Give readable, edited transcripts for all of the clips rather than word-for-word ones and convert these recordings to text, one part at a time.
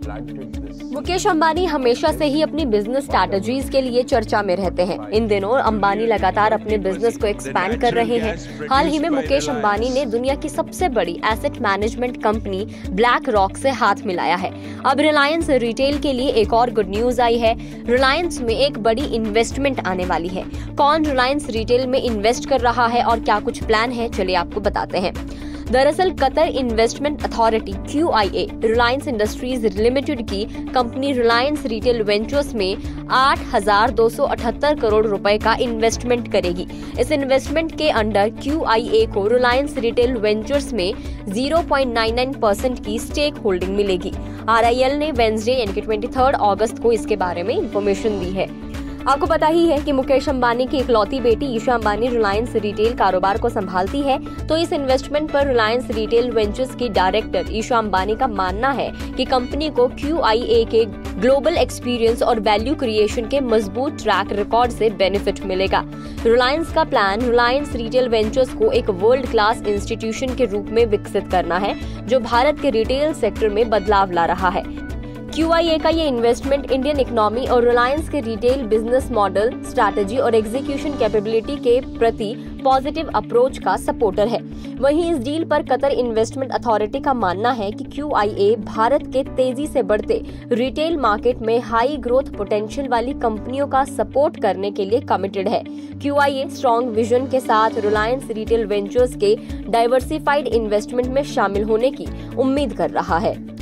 मुकेश अंबानी हमेशा से ही अपनी बिजनेस स्ट्रैटेजीज के लिए चर्चा में रहते हैं। इन दिनों अंबानी लगातार अपने बिजनेस को एक्सपैंड कर रहे हैं। हाल ही में मुकेश अंबानी ने दुनिया की सबसे बड़ी asset management company black rock से हाथ मिलाया है। अब रिलायंस रिटेल के लिए एक और गुड न्यूज आई है। रिलायंस में एक बड़ी इन्वेस्टमेंट आने वाली है। कौन रिलायंस रिटेल में इन्वेस्ट कर रहा है और क्या कुछ प्लान है, चलिए आपको बताते हैं। दरअसल Qatar investment authority QIA Reliance industries limited की कंपनी रिलायंस रिटेल वेंचर्स में 8,278 करोड़ रुपए का इन्वेस्टमेंट करेगी। इस इन्वेस्टमेंट के अंडर QIA को रिलायंस रिटेल वेंचर्स में 0.99% की स्टेक होल्डिंग मिलेगी। RIL ने वेडनेसडे यानी कि 23 अगस्त को इसके बारे में इंफॉर्मेशन दी है। आपको पता ही है कि मुकेश अंबानी की इकलौती बेटी ईशा अंबानी रिलायंस रिटेल कारोबार को संभालती है। तो इस इन्वेस्टमेंट पर रिलायंस रिटेल वेंचर्स की डायरेक्टर ईशा अंबानी का मानना है कि कंपनी को QIA के ग्लोबल एक्सपीरियंस और वैल्यू क्रिएशन के मजबूत ट्रैक रिकॉर्ड से बेनिफिट मिलेगा। रिलायंस का प्लान रिलायंस रिटेल वेंचर्स को एक वर्ल्ड क्लास इंस्टीट्यूशन के रूप में विकसित करना है, जो भारत के रिटेल सेक्टर में बदलाव ला रहा है। QIA का ये इन्वेस्टमेंट इंडियन इकोनॉमी और रिलायंस के रिटेल बिजनेस मॉडल, स्ट्रैटेजी और एग्जीक्यूशन कैपेबिलिटी के प्रति पॉजिटिव अप्रोच का सपोर्टर है। वहीं इस डील पर कतर इन्वेस्टमेंट अथॉरिटी का मानना है कि QIA भारत के तेजी से बढ़ते रिटेल मार्केट में हाई ग्रोथ पोटेंशियल वाली कंपनियों का सपोर्ट करने के लिए कमिटेड है। QIA स्ट्रॉन्ग विजन के साथ रिलायंस रिटेल वेंचर्स के डाइवर्सिफाइड इन्वेस्टमेंट में शामिल होने की उम्मीद कर रहा है।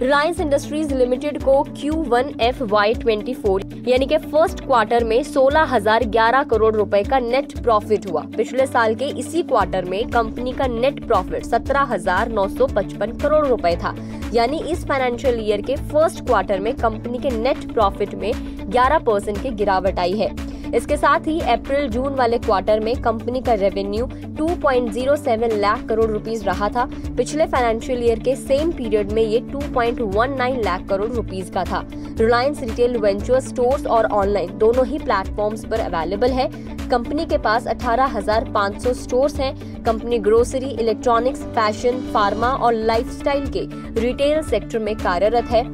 रिलायंस इंडस्ट्रीज लिमिटेड को Q1 FY24 यानी कि फर्स्ट क्वार्टर में 16,011 करोड़ रुपए का नेट प्रॉफिट हुआ। पिछले साल के इसी क्वार्टर में कंपनी का नेट प्रॉफिट 17,955 करोड़ रुपए था। यानी इस फाइनेंशियल ईयर के फर्स्ट क्वार्टर में कंपनी के नेट प्रॉफिट में 11% की गिरावट आई है। इसके साथ ही अप्रैल जून वाले क्वार्टर में कंपनी का रेवेन्यू 2.07 लाख करोड़ रुपीस रहा था। पिछले फाइनेंशियल ईयर के सेम पीरियड में ये 2.19 लाख करोड़ रुपीस का था। रिलायंस रिटेल वेंचर्स स्टोर्स और ऑनलाइन दोनों ही प्लेटफॉर्म्स पर अवेलेबल है। कंपनी के पास 18,500 स्टोर्स हैं। Company grocery, electronics, fashion, pharma और लाइफस्टाइल के रिटेल सेक्टर में कार्यरत है।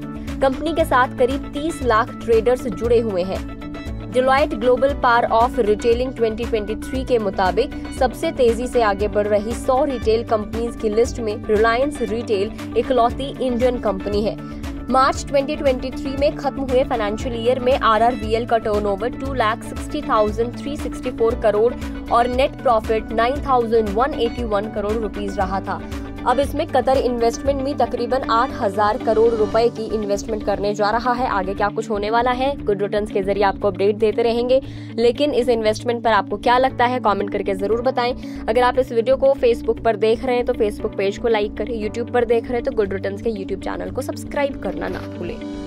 कंपनी के साथ करीब 30 लाख ट्रेडर्स जुड़े हुए हैं। Deloitte global power of retailing 2023 के मुताबिक सबसे तेजी से आगे बढ़ रही 100 रिटेल कंपनीज की लिस्ट में रिलायंस रिटेल इकलौती इंडियन कंपनी है। मार्च 2023 में खत्म हुए फाइनेंशियल ईयर में RRVL का टर्नओवर 2,60,364 करोड़ और नेट प्रॉफिट 9,181 करोड़ रुपीस रहा था। अब इसमें कतर इन्वेस्टमेंट में तकरीबन 8,000 करोड़ रुपए की इन्वेस्टमेंट करने जा रहा है। आगे क्या कुछ होने वाला है, गुड रिटर्न्स के जरिए आपको अपडेट देते रहेंगे। लेकिन इस इन्वेस्टमेंट पर आपको क्या लगता है, कमेंट करके जरूर बताएं। अगर आप इस वीडियो को फेसबुक पर देख रहे हैं तो फेसबुक पेज को लाइक करें, यूट्यूब पर देख रहे हैं तो गुड रिटर्न्स के यूट्यूब चैनल को सब्सक्राइब करना ना भूलें।